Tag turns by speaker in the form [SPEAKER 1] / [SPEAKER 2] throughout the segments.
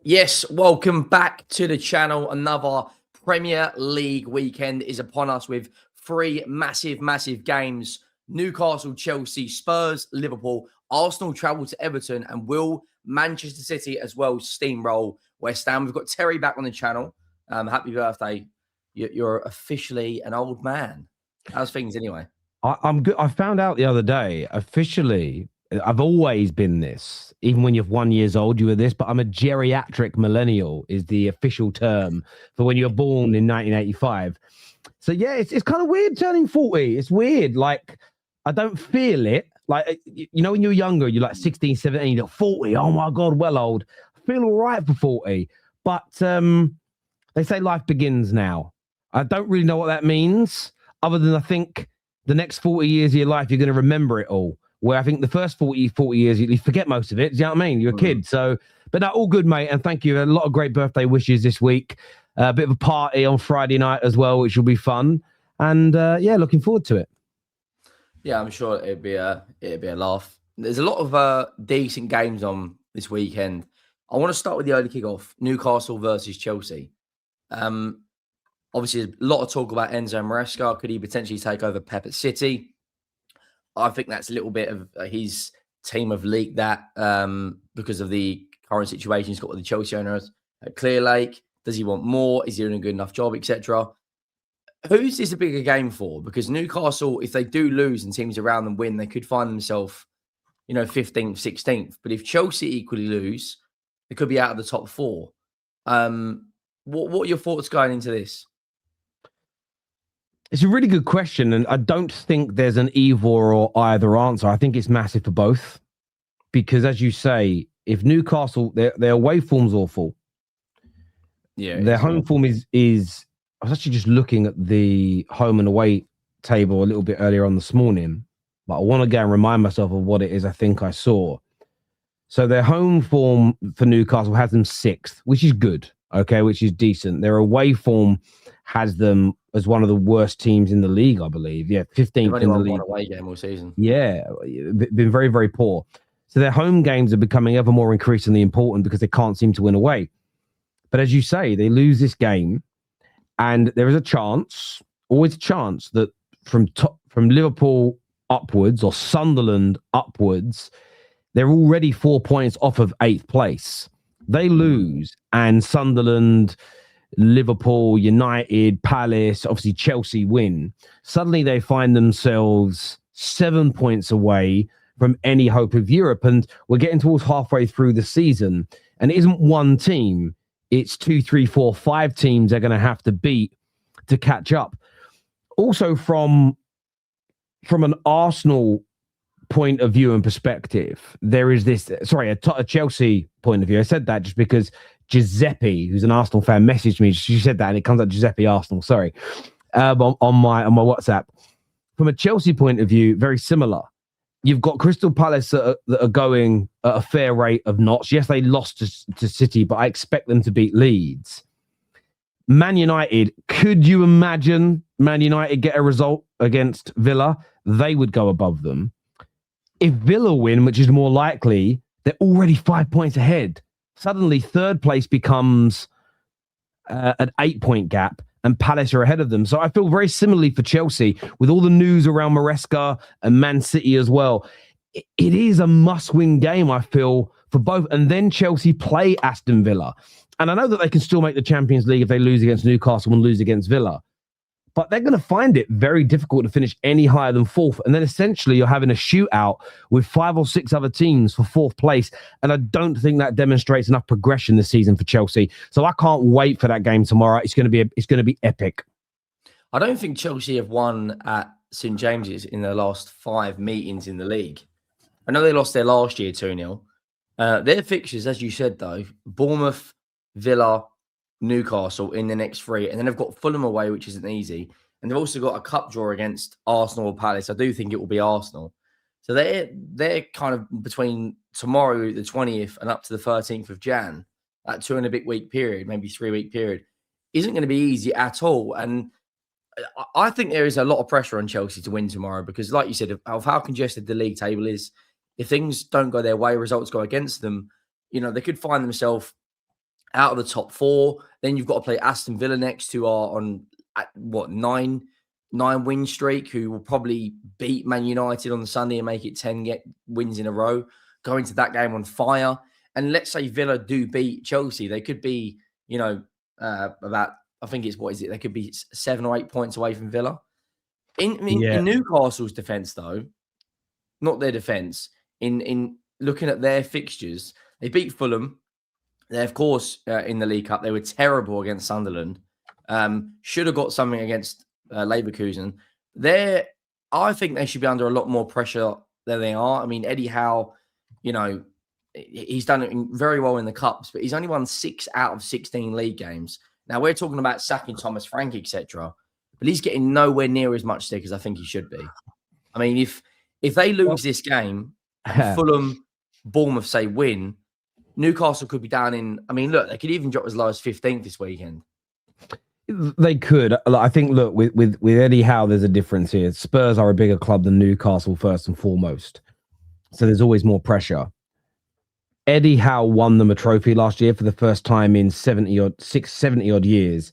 [SPEAKER 1] Yes, welcome back to the channel. Another Premier League weekend is upon us with three massive games. Newcastle, Chelsea, Spurs, Liverpool, Arsenal travel to Everton, and will Manchester City as well steamroll West Ham. We've got Terry back on the channel. Happy birthday. You're officially an old man. How's things anyway?
[SPEAKER 2] I'm good. I found out the other day, officially, I've always been this. Even when you're 1 year old, you were this, but I'm a geriatric millennial is the official term for when you're born in 1985. So yeah, it's kind of weird turning 40. It's weird. Like, I don't feel it. Like, when you're younger, you're like 16, 17, you're 40. Oh my God, well old. I feel all right for 40. But they say life begins now. I don't really know what that means, other than I think the next 40 years of your life, you're going to remember it all. Where I think the first 40 years, you forget most of it. Do you know what I mean? You're a kid. So, but no, all good, mate. And thank you. A lot of great birthday wishes this week. A bit of a party on Friday night as well, which will be fun. And yeah, looking forward to it.
[SPEAKER 1] Yeah, I'm sure it'd be a laugh. There's a lot of decent games on this weekend. I want to start with the early kickoff: Newcastle versus Chelsea. Obviously, there's a lot of talk about Enzo Maresca. Could he potentially take over Pep at City? I think that's a little bit of his team have leaked that because of the current situation he's got with the Chelsea owners at Clear Lake. Does he want more? Is he doing a good enough job, etc.? Who's this a bigger game for? Because Newcastle, if they do lose and teams around them win, they could find themselves, 15th, 16th. But if Chelsea equally lose, they could be out of the top four. What are your thoughts going into this?
[SPEAKER 2] It's a really good question, and I don't think there's an either or either answer. I think it's massive for both, because as you say, if Newcastle, their away form's awful.
[SPEAKER 1] Yeah,
[SPEAKER 2] their home form is. I was actually just looking at the home and away table a little bit earlier on this morning, but I want to go and remind myself of what it is I think I saw. So their home form for Newcastle has them 6th, which is good, okay, which is decent. Their away form has them as one of the worst teams in the league, I believe. Yeah, 15th in the league.
[SPEAKER 1] One away game all season.
[SPEAKER 2] Yeah, been very, very poor. So their home games are becoming ever more increasingly important because they can't seem to win away. But as you say, they lose this game, and there is a chance, always a chance, that from Liverpool upwards or Sunderland upwards, they're already 4 points off of 8th place. They lose, and Sunderland, Liverpool, United, Palace, obviously Chelsea win. Suddenly they find themselves 7 points away from any hope of Europe. And we're getting towards halfway through the season. And it isn't one team. It's 2, 3, 4, 5 teams they're going to have to beat to catch up. Also, from an Arsenal point of view and perspective, there is this, a Chelsea point of view. I said that just because Giuseppe, who's an Arsenal fan, messaged me. She said that, and it comes out Giuseppe Arsenal. Sorry, on my WhatsApp. From a Chelsea point of view, very similar. You've got Crystal Palace that are going at a fair rate of knots. Yes, they lost to City, but I expect them to beat Leeds. Man United, could you imagine Man United get a result against Villa? They would go above them. If Villa win, which is more likely, they're already 5 points ahead. Suddenly, 3rd place becomes an 8-point gap, and Palace are ahead of them. So I feel very similarly for Chelsea, with all the news around Maresca and Man City as well. It is a must-win game, I feel, for both. And then Chelsea play Aston Villa. And I know that they can still make the Champions League if they lose against Newcastle and lose against Villa. But they're going to find it very difficult to finish any higher than 4th. And then essentially you're having a shootout with 5 or 6 other teams for 4th place. And I don't think that demonstrates enough progression this season for Chelsea. So I can't wait for that game tomorrow. It's going to be epic.
[SPEAKER 1] I don't think Chelsea have won at St James's in their last 5 meetings in the league. I know they lost their last year 2-0. Their fixtures, as you said, though, Bournemouth, Villa, Newcastle in the next 3, and then they've got Fulham away, which isn't easy, and they've also got a cup draw against Arsenal or Palace. I do think it will be Arsenal, so they're kind of between tomorrow the 20th and up to the 13th of Jan. That 2 and a bit week period, maybe 3-week period, isn't going to be easy at all. And I think there is a lot of pressure on Chelsea to win tomorrow because, like you said, of how congested the league table is. If things don't go their way, results go against them, they could find themselves out of the top 4. Then you've got to play Aston Villa next, who are on nine win streak, who will probably beat Man United on the Sunday and make it 10 wins in a row. Go into that game on fire. And let's say Villa do beat Chelsea, they could be, about, I think it's, they could be 7 or 8 points away from Villa. In Newcastle's defence, though, not their defence, in looking at their fixtures, they beat Fulham. They, of course, in the League Cup, they were terrible against Sunderland. Should have got something against Leverkusen. I think they should be under a lot more pressure than they are. I mean, Eddie Howe, he's done it very well in the Cups, but he's only won 6 out of 16 league games. Now, we're talking about sacking Thomas Frank, etc., but he's getting nowhere near as much stick as I think he should be. I mean, if they lose this game, Fulham, Bournemouth, say, win, Newcastle could be down in... I mean, look, they could even drop as low as 15th this weekend.
[SPEAKER 2] They could. I think, look, with Eddie Howe, there's a difference here. Spurs are a bigger club than Newcastle, first and foremost. So there's always more pressure. Eddie Howe won them a trophy last year for the first time in 70 odd years.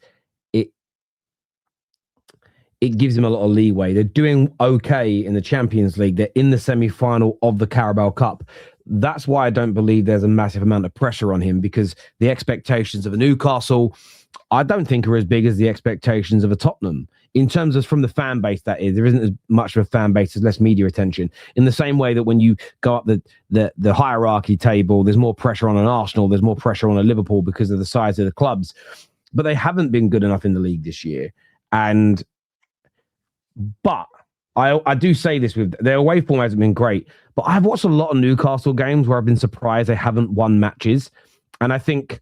[SPEAKER 2] It gives him a lot of leeway. They're doing okay in the Champions League. They're in the semi-final of the Carabao Cup. That's why I don't believe there's a massive amount of pressure on him, because the expectations of a Newcastle, I don't think, are as big as the expectations of a Tottenham. In terms of from the fan base, that is, there isn't as much of a fan base, there's less media attention. In the same way that when you go up the hierarchy table, there's more pressure on an Arsenal, there's more pressure on a Liverpool because of the size of the clubs. But they haven't been good enough in the league this year. But I do say this, with their away form hasn't been great, but I've watched a lot of Newcastle games where I've been surprised they haven't won matches. And I think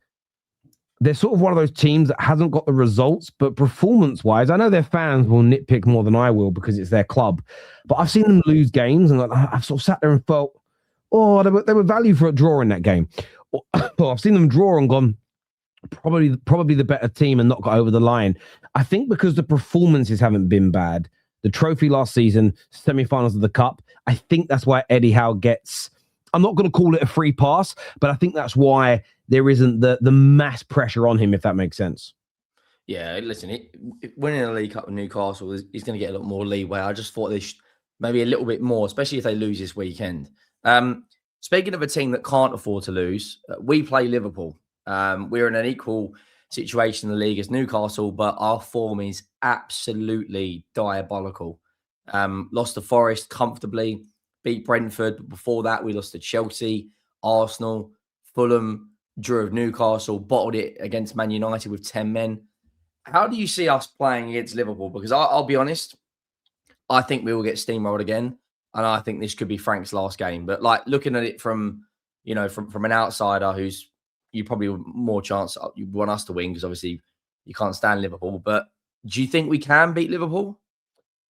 [SPEAKER 2] they're sort of one of those teams that hasn't got the results, but performance-wise, I know their fans will nitpick more than I will because it's their club. But I've seen them lose games, and I've sort of sat there and felt, they were value for a draw in that game. Or I've seen them draw and gone, probably the better team, and not got over the line. I think because the performances haven't been bad. The trophy last season, semi-finals of the Cup, I think that's why Eddie Howe gets... I'm not going to call it a free pass, but I think that's why there isn't the mass pressure on him, if that makes sense.
[SPEAKER 1] Yeah, listen, winning a League Cup with Newcastle, he's going to get a lot more leeway. I just thought they should maybe a little bit more, especially if they lose this weekend. Speaking of a team that can't afford to lose, we play Liverpool. We're in an equal situation in the league as Newcastle, but our form is absolutely diabolical. Lost to Forest comfortably, beat Brentford, but before that we lost to Chelsea, Arsenal, Fulham, drew with Newcastle, bottled it against Man United with 10 men. How do you see us playing against Liverpool? Because I'll be honest, I think we will get steamrolled again, and I think this could be Frank's last game. But like looking at it from an outsider who's you probably more chance you want us to win because obviously you can't stand Liverpool. But do you think we can beat Liverpool?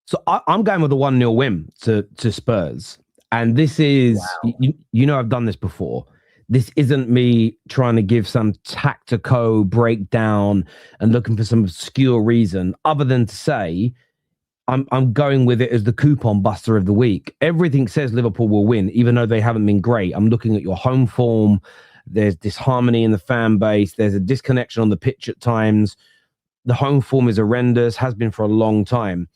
[SPEAKER 2] So I'm going with a 1-0 win to Spurs. And this is, wow. I've done this before. This isn't me trying to give some tactical breakdown and looking for some obscure reason other than to say I'm going with it as the coupon buster of the week. Everything says Liverpool will win, even though they haven't been great. I'm looking at your home form. There's disharmony in the fan base. There's a disconnection on the pitch at times. The home form is horrendous, has been for a long time.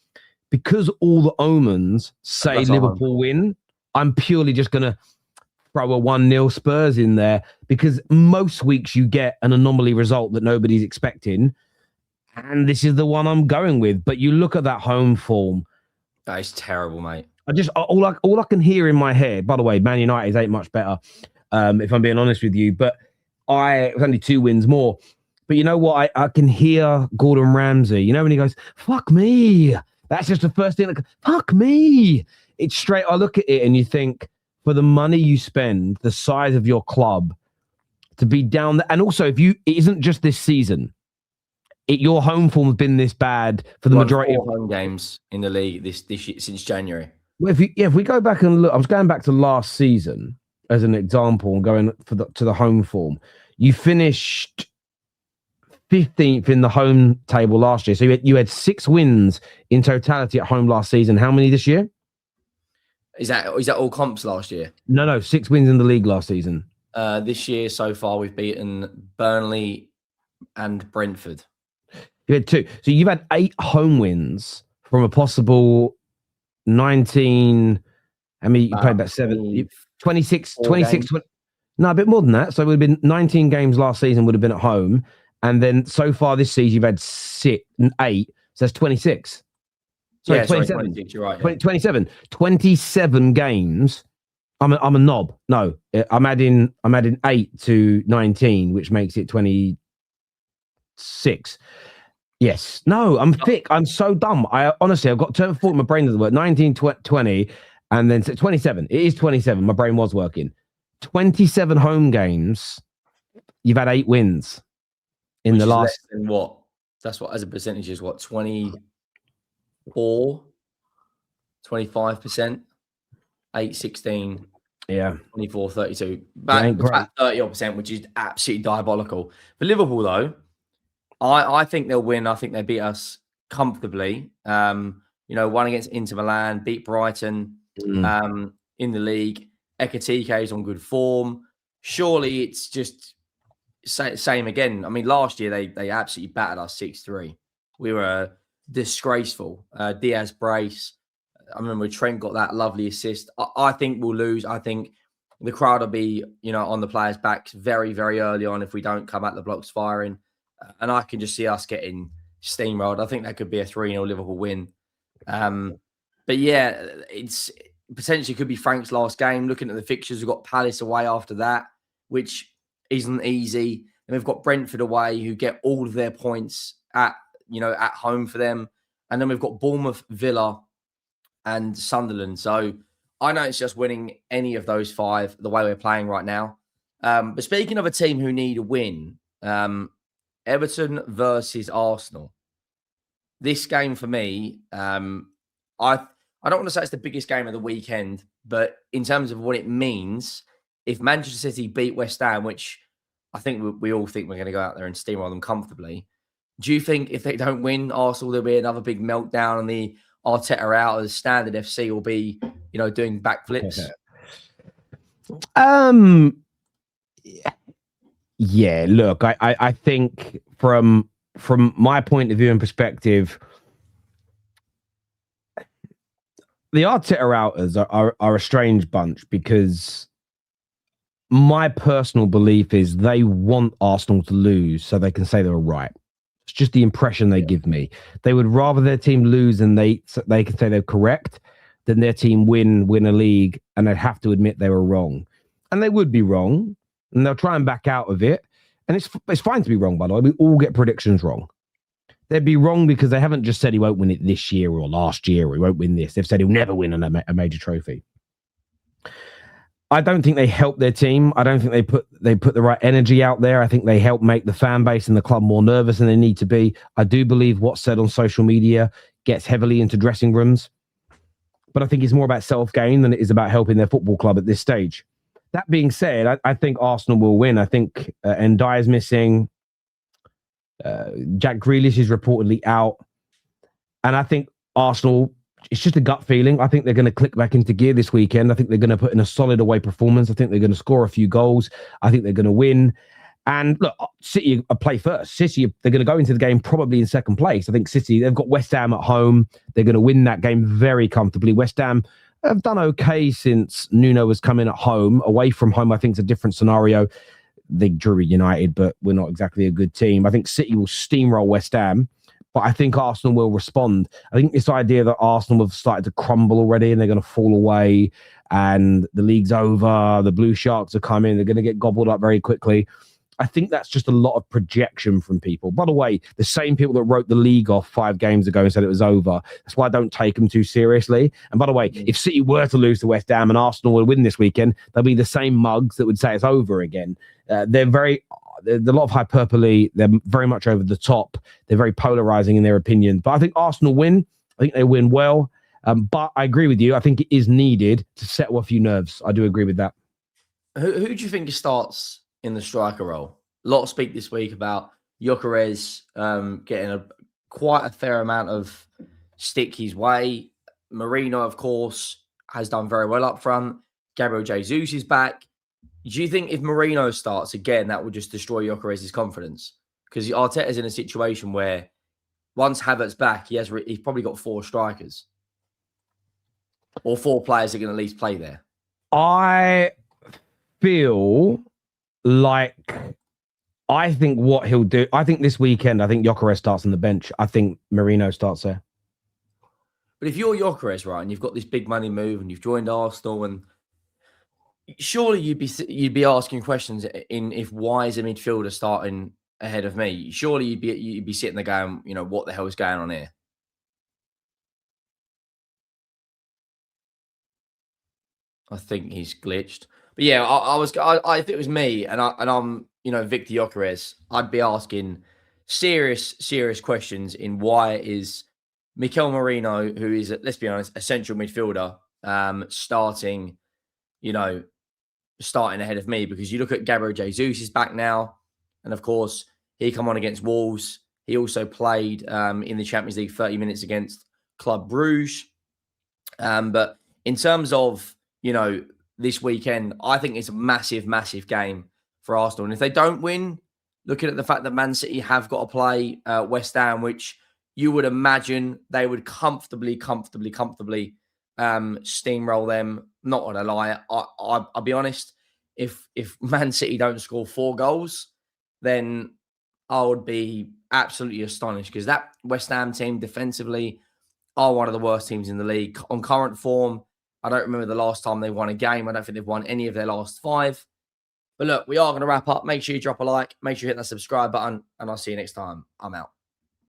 [SPEAKER 2] Because all the omens say Liverpool win, I'm purely just going to throw a 1-0 Spurs in there, because most weeks you get an anomaly result that nobody's expecting. And this is the one I'm going with. But you look at that home form.
[SPEAKER 1] That is terrible, mate.
[SPEAKER 2] All I can hear in my head, by the way, Man United ain't much better, if I'm being honest with you. But it was only 2 wins more. But you know what? I can hear Gordon Ramsay. You know when he goes, fuck me. That's just the first thing. Fuck me. It's straight. I look at it and you think, for the money you spend, the size of your club, to be down there. And also, it isn't just this season. Your home form has been this bad for the majority of
[SPEAKER 1] home games in the league this year, since January.
[SPEAKER 2] Well, if we go back and look, I was going back to last season as an example and going to the home form. You finished 15th in the home table last year. So you had 6 wins in totality at home last season. How many this year?
[SPEAKER 1] Is that all comps last year?
[SPEAKER 2] No, 6 wins in the league last season.
[SPEAKER 1] This year so far, we've beaten Burnley and Brentford.
[SPEAKER 2] You had 2. So you've had 8 home wins from a possible 19. I mean, you played about 26, 20, no, a bit more than that. So it would have been 19 games last season would have been at home. And then so far this season, you've had 8. So that's 26. Sorry, 27.
[SPEAKER 1] 26, you're right. Yeah.
[SPEAKER 2] 27 games. I'm a knob. No, I'm adding 8 to 19, which makes it 26. Yes. No, I'm thick. I'm so dumb. Honestly, I've got turn 40. My brain doesn't work. 19, 20, and then 27. It is 27. My brain was working. 27 home games. You've had 8 wins in the last.
[SPEAKER 1] Less than what? That's what, as a percentage, is what? 24, 25%, 8, 16.
[SPEAKER 2] Yeah.
[SPEAKER 1] 24, 32. About 30%, which is absolutely diabolical. For Liverpool, though, I think they'll win. I think they beat us comfortably. Won against Inter Milan, beat Brighton in the league. Ekatike is on good form. Surely it's just same again. I mean, last year they absolutely battered us 6-3. We were disgraceful. Diaz brace. I remember Trent got that lovely assist. I think we'll lose. I think the crowd will be, on the players' backs very, very early on if we don't come at the blocks firing. And I can just see us getting steamrolled. I think that could be a 3-0 Liverpool win. But yeah, it's potentially could be Frank's last game. Looking at the fixtures, we've got Palace away after that, which isn't easy. And we've got Brentford away, who get all of their points at home for them. And then we've got Bournemouth, Villa, and Sunderland. So I know it's just winning any of those 5 the way we're playing right now. But speaking of a team who need a win, Everton versus Arsenal. This game for me, I don't want to say it's the biggest game of the weekend, but in terms of what it means, if Manchester City beat West Ham, which I think we all think we're going to go out there and steamroll them comfortably, do you think if they don't win Arsenal, there'll be another big meltdown on the Arteta out as Standard FC will be, doing backflips?
[SPEAKER 2] Yeah, look, I think from my point of view and perspective, the Arteta outers are a strange bunch, because my personal belief is they want Arsenal to lose so they can say they were right. It's just the impression they give me. They would rather their team lose and they can say they're correct than their team win a league and they'd have to admit they were wrong. And they would be wrong, and they'll try and back out of it. And it's fine to be wrong, by the way. We all get predictions wrong. They'd be wrong because they haven't just said he won't win it this year or last year, or he won't win this. They've said he'll never win a major trophy. I don't think they help their team. I don't think they put the right energy out there. I think they help make the fan base and the club more nervous than they need to be. I do believe what's said on social media gets heavily into dressing rooms. But I think it's more about self-gain than it is about helping their football club at this stage. That being said, I think Arsenal will win. I think Ndiaye is missing. Jack Grealish is reportedly out. And I think Arsenal, it's just a gut feeling. I think they're going to click back into gear this weekend. I think they're going to put in a solid away performance. I think they're going to score a few goals. I think they're going to win. And look, City play first. City, they're going to go into the game probably in second place. I think City, they've got West Ham at home. They're going to win that game very comfortably. West Ham have done okay since Nuno has come in at home. Away from home, I think, is a different scenario. They drew United, but we're not exactly a good team. I think City will steamroll West Ham, but I think Arsenal will respond. I think this idea that Arsenal have started to crumble already and they're going to fall away and the league's over, the Blue Sharks are coming, they're going to get gobbled up very quickly. I think that's just a lot of projection from people. By the way, the same people that wrote the league off 5 games ago and said it was over. That's why I don't take them too seriously. And by the way, if City were to lose to West Ham and Arsenal would win this weekend, they'll be the same mugs that would say it's over again. There's a lot of hyperbole. They're very much over the top. They're very polarizing in their opinion. But I think Arsenal win. I think they win well. But I agree with you. I think it is needed to settle a few nerves. I do agree with that.
[SPEAKER 1] Who do you think starts in the striker role? A lot of speak this week about Gyökeres getting quite a fair amount of stick his way. Marino, of course, has done very well up front. Gabriel Jesus is back. Do you think if Mourinho starts again, that will just destroy Gyökeres' confidence? Because Arteta's in a situation where once Havertz's back, he's probably got 4 strikers or 4 players that can at least play there.
[SPEAKER 2] I feel like I think what he'll do. I think this weekend, I think Gyökeres starts on the bench. I think Mourinho starts there.
[SPEAKER 1] But if you're Gyökeres, right, and you've got this big money move and you've joined Arsenal, and surely you'd be asking questions in if why is a midfielder starting ahead of me? Surely you'd be sitting there going, what the hell is going on here? I think he's glitched. But yeah, if it was me and I'm Victor Gyökeres, I'd be asking serious questions in why is Mikel Merino, who is, let's be honest, a central midfielder, starting ahead of me, because you look at Gabriel Jesus is back now, and of course he come on against Wolves. He also played in the Champions League 30 minutes against Club Bruges. But in terms of this weekend, I think it's a massive game for Arsenal. And if they don't win, looking at the fact that Man City have got to play West Ham, which you would imagine they would comfortably steamroll them. Not gonna lie, I'll be honest. If Man City don't score 4 goals, then I would be absolutely astonished, because that West Ham team defensively are one of the worst teams in the league on current form. I don't remember the last time they won a game. I don't think they've won any of their last 5. But look, we are going to wrap up. Make sure you drop a like. Make sure you hit that subscribe button. And I'll see you next time. I'm out.